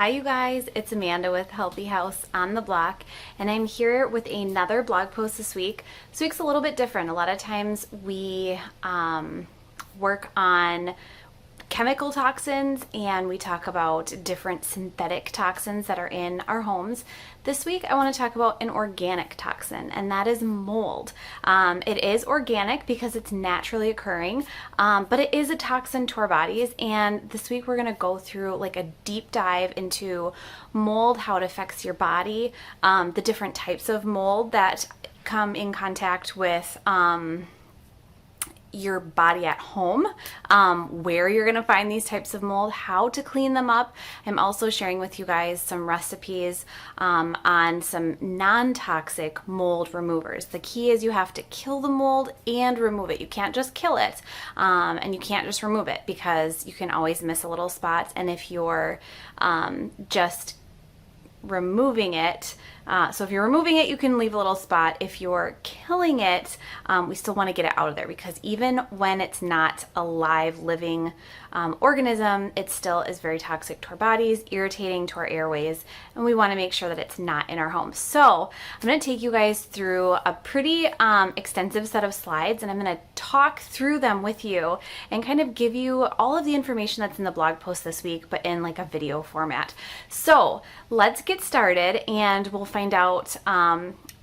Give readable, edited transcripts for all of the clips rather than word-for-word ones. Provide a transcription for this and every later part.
Hi you guys, it's Amanda with Healthy House on the Block, and I'm here with another blog post this week. This week's a little bit different. A lot of times we work on chemical toxins and we talk about different synthetic toxins that are in our homes. This week I want to talk about an organic toxin, and that is mold. It is organic because it's naturally occurring, but it is a toxin to our bodies, and this week we're going to go through like a deep dive into mold, how it affects your body, the different types of mold that come in contact with your body at home, where you're going to find these types of mold, how to clean them up. I'm also sharing with you guys some recipes on some non-toxic mold removers. The key is you have to kill the mold and remove it. You can't just kill it, and you can't just remove it because you can always miss a little spots. And if you're just removing it, so if you're removing it, you can leave a little spot. If you're killing it, we still want to get it out of there, because even when it's not a live living organism, it still is very toxic to our bodies, irritating to our airways, and we want to make sure that it's not in our homes. So I'm going to take you guys through a pretty extensive set of slides, and I'm going to talk through them with you and kind of give you all of the information that's in the blog post this week, but in like a video format. So let's get started, and we'll find out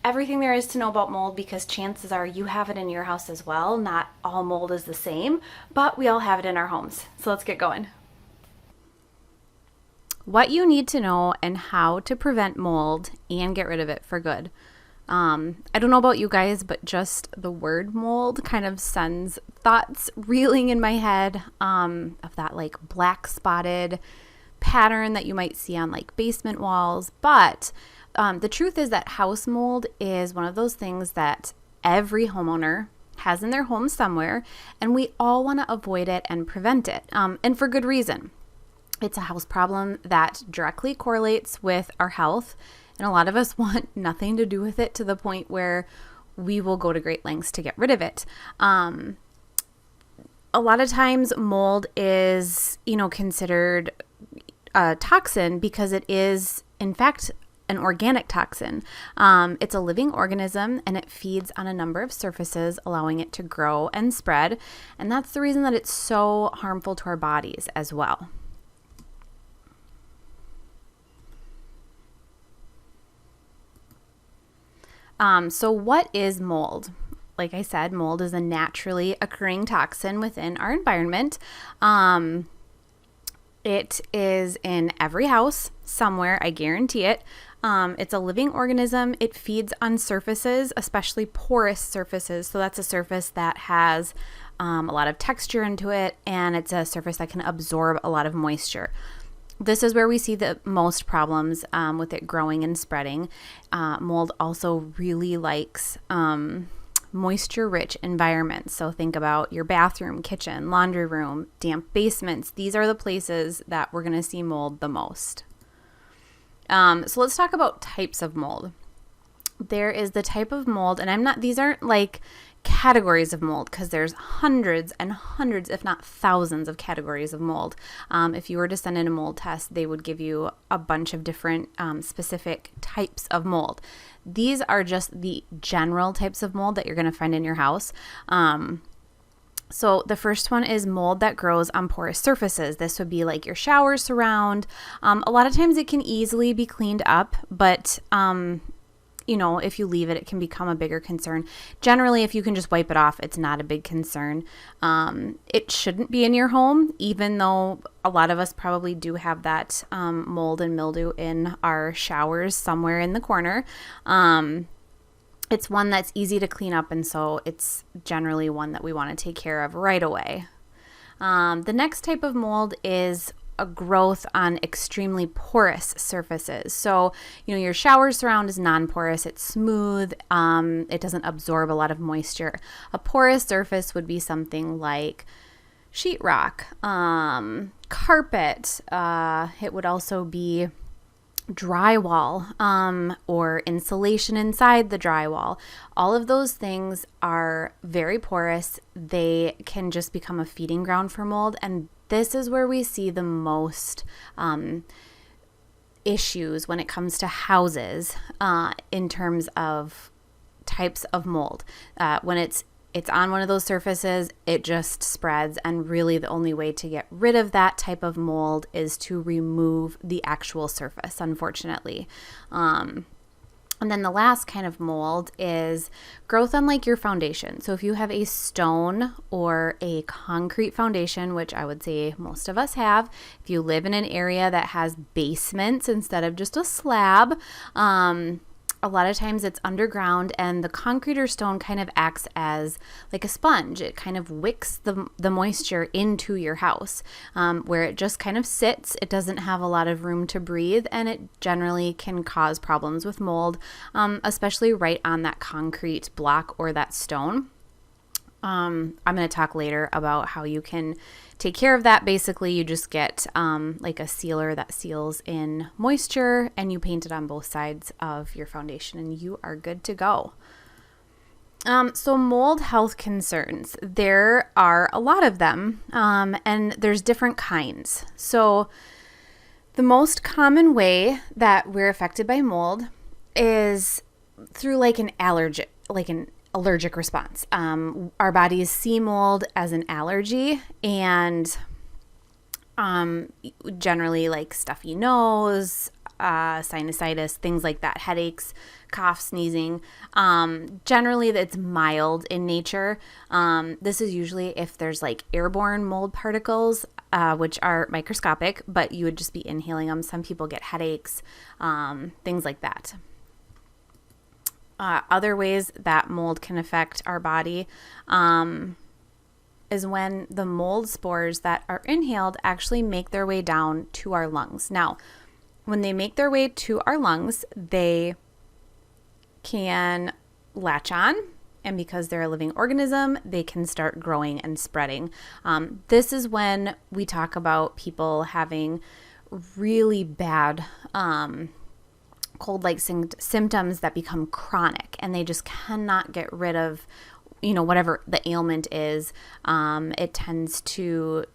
everything there is to know about mold, because chances are you have it in your house as well. Not all mold is the same, but we all have it in our homes. So let's get going. What you need to know and how to prevent mold and get rid of it for good. I don't know about you guys, but just the word mold kind of sends thoughts reeling in my head of that like black spotted pattern that you might see on like basement walls. But the truth is that house mold is one of those things that every homeowner has in their home somewhere, and we all want to avoid it and prevent it, and for good reason. It's a house problem that directly correlates with our health, and a lot of us want nothing to do with it, to the point where we will go to great lengths to get rid of it. A lot of times mold is, considered a toxin because it is, in fact, an organic toxin. It's a living organism, and it feeds on a number of surfaces, allowing it to grow and spread. And that's the reason that it's so harmful to our bodies as well. So what is mold? Like I said, mold is a naturally occurring toxin within our environment. It is in every house somewhere, I guarantee it. It's a living organism. It feeds on surfaces, especially porous surfaces. So that's a surface that has a lot of texture into it, and it's a surface that can absorb a lot of moisture. This is where we see the most problems with it growing and spreading. Mold also really likes moisture-rich environments. So think about your bathroom, kitchen, laundry room, damp basements. These are the places that we're going to see mold the most. So let's talk about types of mold. There is the type of mold, and these aren't like categories of mold, because there's hundreds and hundreds, if not thousands, of categories of mold. If you were to send in a mold test, they would give you a bunch of different specific types of mold. These are just the general types of mold that you're going to find in your house. So the first one is mold that grows on porous surfaces. This would be like your shower surround. A lot of times it can easily be cleaned up, but if you leave it, it can become a bigger concern. Generally, if you can just wipe it off, it's not a big concern. It shouldn't be in your home, even though a lot of us probably do have that mold and mildew in our showers somewhere in the corner. It's one that's easy to clean up, and so it's generally one that we want to take care of right away. The next type of mold is a growth on extremely porous surfaces. So, your shower surround is non-porous, it's smooth, it doesn't absorb a lot of moisture. A porous surface would be something like sheetrock, carpet, it would also be drywall, or insulation inside the drywall. All of those things are very porous. They can just become a feeding ground for mold, and this is where we see the most issues when it comes to houses in terms of types of mold. When it's on one of those surfaces, it just spreads, and really the only way to get rid of that type of mold is to remove the actual surface, unfortunately. And then the last kind of mold is growth on like your foundation. So if you have a stone or a concrete foundation, which I would say most of us have, if you live in an area that has basements instead of just a slab, a lot of times it's underground, and the concrete or stone kind of acts as like a sponge. It kind of wicks the moisture into your house, where it just kind of sits. It doesn't have a lot of room to breathe, and it generally can cause problems with mold, especially right on that concrete block or that stone. I'm going to talk later about how you can take care of that. Basically, you just get like a sealer that seals in moisture, and you paint it on both sides of your foundation, and you are good to go. So mold health concerns, there are a lot of them, and there's different kinds. So the most common way that we're affected by mold is through like an allergic response. Our bodies see mold as an allergy, and generally like stuffy nose, sinusitis, things like that, headaches, cough, sneezing. Generally it's mild in nature. This is usually if there's like airborne mold particles, which are microscopic, but you would just be inhaling them. Some people get headaches, things like that. Other ways that mold can affect our body is when the mold spores that are inhaled actually make their way down to our lungs. Now, when they make their way to our lungs, they can latch on, and because they're a living organism, they can start growing and spreading. This is when we talk about people having really bad cold-like symptoms that become chronic, and they just cannot get rid of, whatever the ailment is. It tends to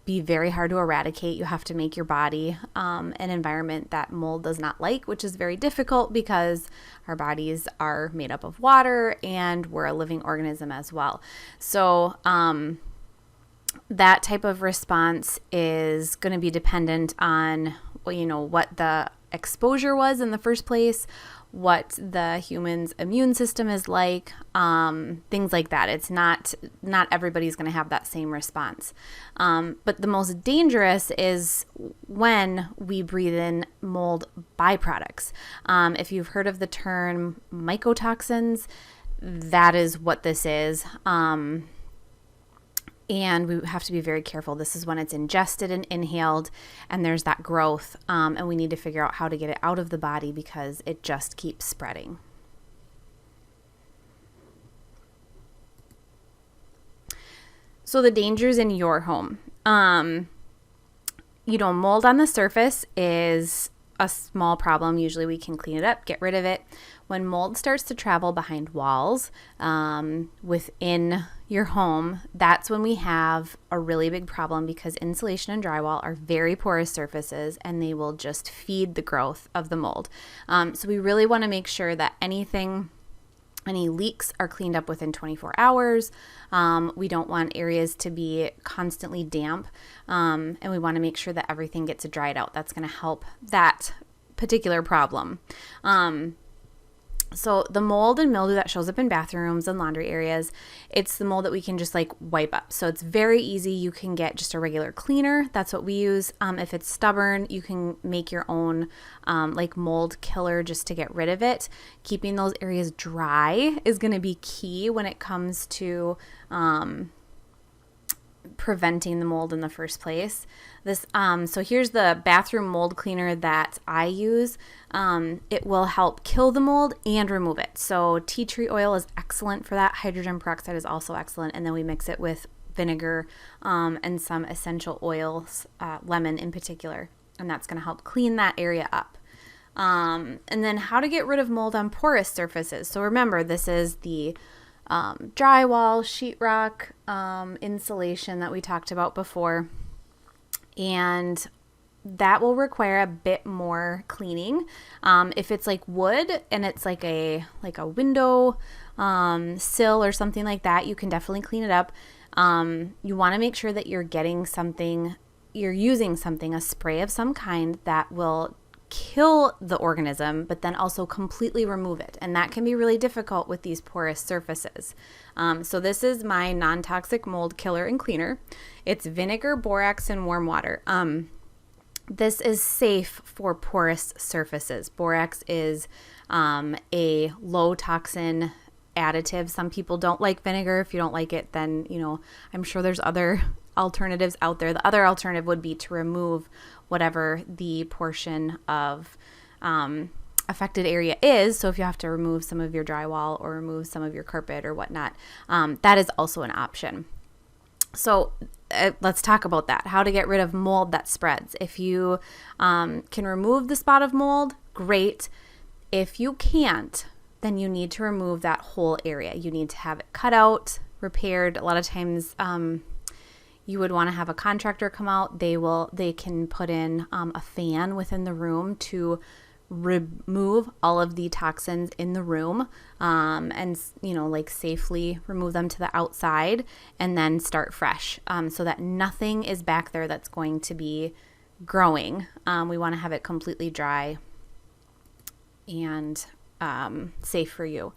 be very hard to eradicate. You have to make your body an environment that mold does not like, which is very difficult because our bodies are made up of water and we're a living organism as well. So that type of response is going to be dependent on, what the exposure was in the first place, what the human's immune system is like, things like that. It's not everybody's going to have that same response. But the most dangerous is when we breathe in mold byproducts. If you've heard of the term mycotoxins, that is what this is. And we have to be very careful. This is when it's ingested and inhaled, and there's that growth, and we need to figure out how to get it out of the body because it just keeps spreading. So the dangers in your home. Mold on the surface is a small problem. Usually we can clean it up, get rid of it. When mold starts to travel behind walls within your home, that's when we have a really big problem because insulation and drywall are very porous surfaces and they will just feed the growth of the mold. So we really want to make sure that any leaks are cleaned up within 24 hours. We don't want areas to be constantly damp, and we want to make sure that everything gets dried out. That's going to help that particular problem. So the mold and mildew that shows up in bathrooms and laundry areas, it's the mold that we can just like wipe up. So it's very easy. You can get just a regular cleaner. That's what we use. If it's stubborn, you can make your own like mold killer just to get rid of it. Keeping those areas dry is going to be key when it comes to preventing the mold in the first place. So here's the bathroom mold cleaner that I use. It will help kill the mold and remove it. So tea tree oil is excellent for that. Hydrogen peroxide is also excellent. And then we mix it with vinegar and some essential oils, lemon in particular. And that's going to help clean that area up. And then how to get rid of mold on porous surfaces. So remember, this is the drywall, sheetrock, insulation that we talked about before. And that will require a bit more cleaning. If it's like wood and it's like a window sill or something like that, you can definitely clean it up. You want to make sure that you're using something, a spray of some kind that will kill the organism, but then also completely remove it. And that can be really difficult with these porous surfaces. So this is my non-toxic mold killer and cleaner. It's vinegar, borax, and warm water. This is safe for porous surfaces. Borax is a low toxin additive. Some people don't like vinegar. If you don't like it, then, I'm sure there's other alternatives out there. The other alternative would be to remove whatever the portion of affected area is. So if you have to remove some of your drywall or remove some of your carpet or whatnot, that is also an option. So let's talk about that, how to get rid of mold that spreads. If you can remove the spot of mold, great. If you can't, then you need to remove that whole area. You need to have it cut out, repaired. A lot of times you would want to have a contractor come out. They can put in a fan within the room to remove all of the toxins in the room, and safely remove them to the outside, and then start fresh, so that nothing is back there that's going to be growing. We want to have it completely dry and safe for you.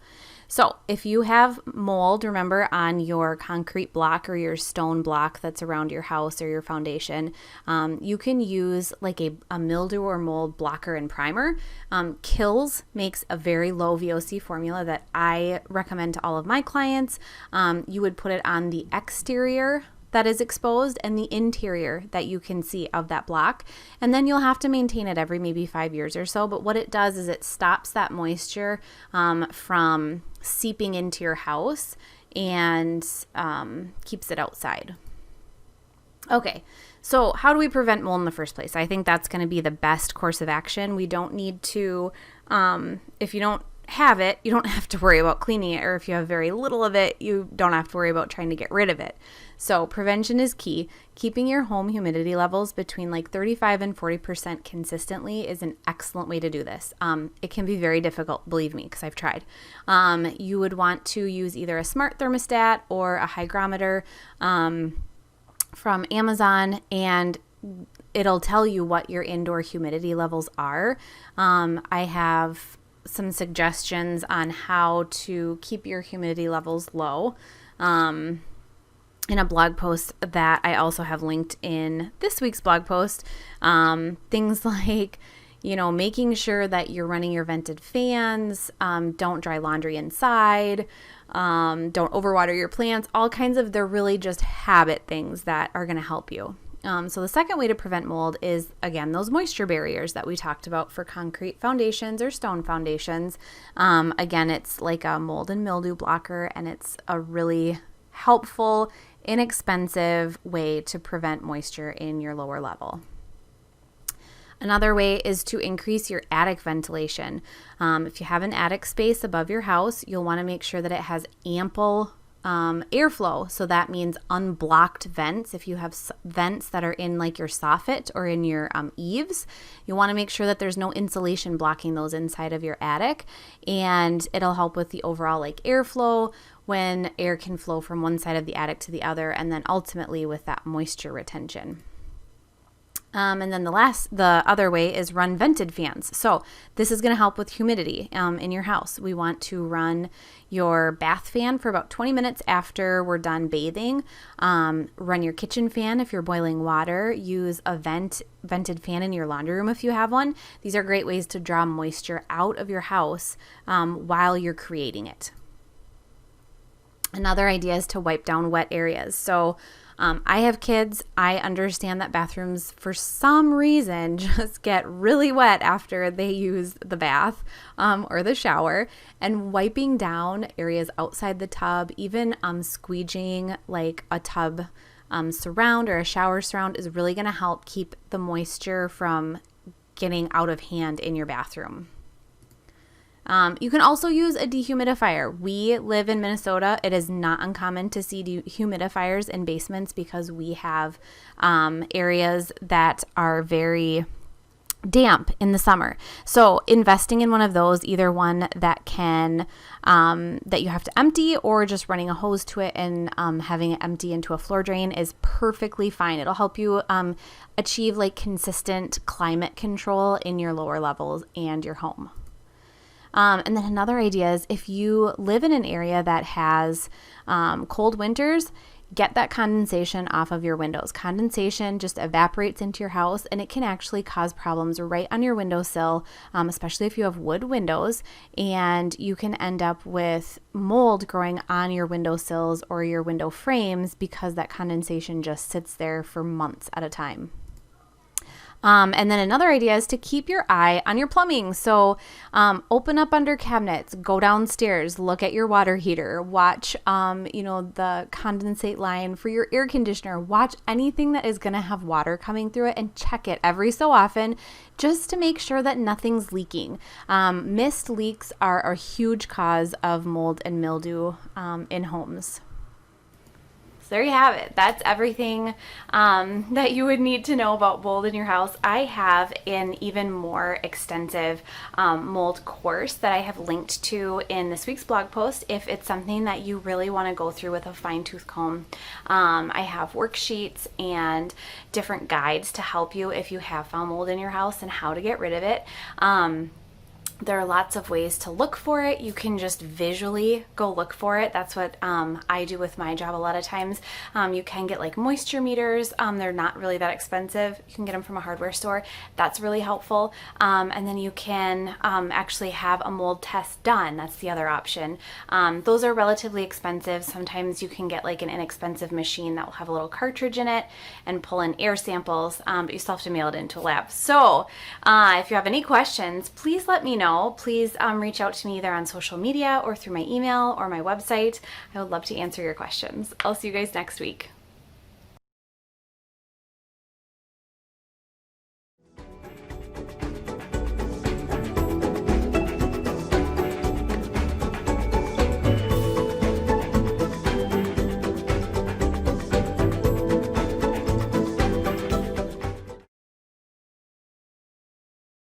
So if you have mold, remember, on your concrete block or your stone block that's around your house or your foundation, you can use like a mildew or mold blocker and primer. Kills makes a very low VOC formula that I recommend to all of my clients. You would put it on the exterior that is exposed and the interior that you can see of that block. And then you'll have to maintain it every maybe 5 years or so. But what it does is it stops that moisture from seeping into your house and keeps it outside. Okay, so how do we prevent mold in the first place? I think that's going to be the best course of action. We don't need to, if you don't have it, you don't have to worry about cleaning it, or if you have very little of it, you don't have to worry about trying to get rid of it. So prevention is key. Keeping your home humidity levels between like 35 and 40% consistently is an excellent way to do this. It can be very difficult, believe me, because I've tried. You would want to use either a smart thermostat or a hygrometer from Amazon, and it'll tell you what your indoor humidity levels are. I have some suggestions on how to keep your humidity levels low in a blog post that I also have linked in this week's blog post. Things like, making sure that you're running your vented fans, don't dry laundry inside, don't overwater your plants, all kinds of, they're really just habit things that are going to help you. So the second way to prevent mold is, again, those moisture barriers that we talked about for concrete foundations or stone foundations. Again, it's like a mold and mildew blocker, and it's a really helpful, inexpensive way to prevent moisture in your lower level. Another way is to increase your attic ventilation. If you have an attic space above your house, you'll want to make sure that it has ample airflow. So that means unblocked vents. If you have vents that are in like your soffit or in your eaves, you want to make sure that there's no insulation blocking those inside of your attic, and it'll help with the overall like airflow when air can flow from one side of the attic to the other, and then ultimately with that moisture retention. And then the other way is run vented fans. So this is going to help with humidity in your house. We want to run your bath fan for about 20 minutes after we're done bathing. Run your kitchen fan if you're boiling water. Use a vented fan in your laundry room if you have one. These are great ways to draw moisture out of your house while you're creating it. Another idea is to wipe down wet areas. So I have kids. I understand that bathrooms, for some reason, just get really wet after they use the bath or the shower. And wiping down areas outside the tub, even squeegeeing like a tub surround or a shower surround, is really going to help keep the moisture from getting out of hand in your bathroom. You can also use a dehumidifier. We live in Minnesota. It is not uncommon to see dehumidifiers in basements because we have areas that are very damp in the summer. So investing in one of those, either one that can that you have to empty, or just running a hose to it and having it empty into a floor drain, is perfectly fine. It'll help you achieve like consistent climate control in your lower levels and your home. And then another idea is, if you live in an area that has cold winters, get that condensation off of your windows. Condensation just evaporates into your house, and it can actually cause problems right on your windowsill, especially if you have wood windows, and you can end up with mold growing on your windowsills or your window frames because that condensation just sits there for months at a time. And then another idea is to keep your eye on your plumbing. So open up under cabinets, go downstairs, look at your water heater, watch, the condensate line for your air conditioner, watch anything that is going to have water coming through it, and check it every so often just to make sure that nothing's leaking. Mist leaks are a huge cause of mold and mildew in homes. There you have it. That's everything that you would need to know about mold in your house. I have an even more extensive mold course that I have linked to in this week's blog post if it's something that you really want to go through with a fine-tooth comb. I have worksheets and different guides to help you if you have found mold in your house and how to get rid of it. There are lots of ways to look for it. You can just visually go look for it. That's what I do with my job a lot of times. You can get like moisture meters. They're not really that expensive. You can get them from a hardware store. That's really helpful. And then you can actually have a mold test done. That's the other option. Those are relatively expensive. Sometimes you can get like an inexpensive machine that will have a little cartridge in it and pull in air samples, but you still have to mail it into a lab. So if you have any questions, please let me know. Please reach out to me either on social media or through my email or my website. I would love to answer your questions. I'll see you guys next week.